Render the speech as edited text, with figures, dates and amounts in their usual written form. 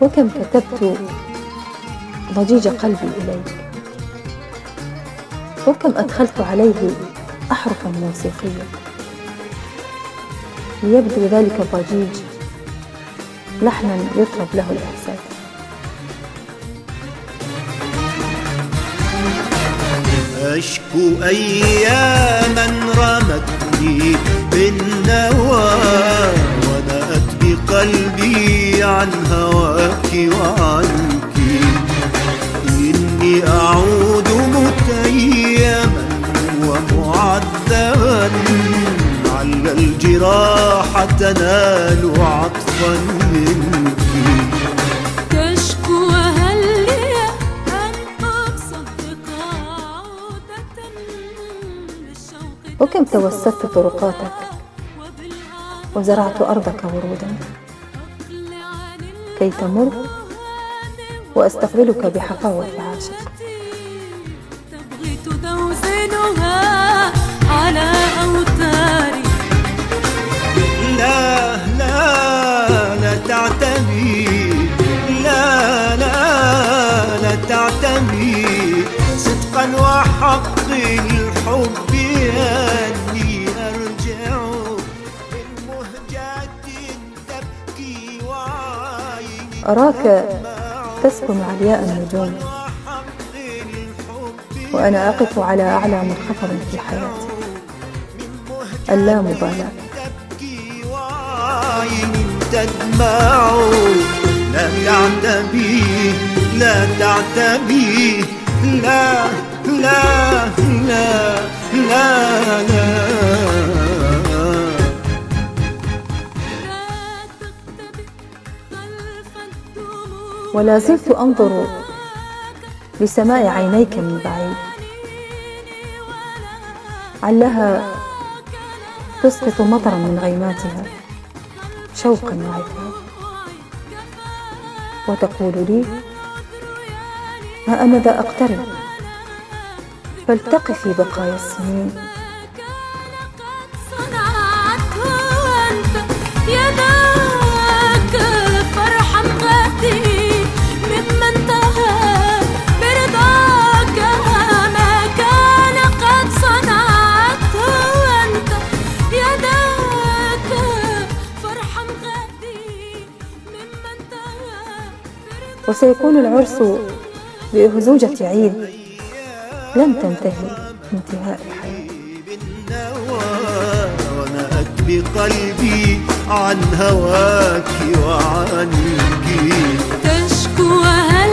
وكم كتبت ضجيج قلبي إليك، وكم أدخلت عليه أحرفا موسيقية ليبدو ذلك الضجيج لحنا يطرب له الإحساس. أشكو أياما رمتني بالنوى ونأت بقلبي عن هواك وعنك، إني أعود متيما ومعذبا، عل الجراح تنال عطفا منك. تشكو هل لي أن أصدق عودة للشوق، وكم توسدت طرقاتك وزرعت أرضك ورودا كي تمر وأستقبلك بحفاوة عاشق. تبغي تدوزنها على أوتاري. لا لا لا تعتمي، لا لا لا تعتمي، صدقا وحق الحب أني أرجع من مهجة تبكي وعيني. أراك تسكن علياء النجوم وأنا أقف على أعلى منخفض في حياتي، اللامبالاة. تدمع لا تعتبي، لا تعتبي، لا لا لا لا لا. ولا زلت أنظر لسماء عينيك من بعيد، علها تسقط مطرا من غيماتها شوقا وعتاب، وتقول لي: ها أنا ذا أقترب، فالتقفي بقايا السنين. وسيكون العرس بأهزوجة عيد لن تنتهي انتهاء الحياة. ونأت بقلبي عن هواك وعنك. تشكو هل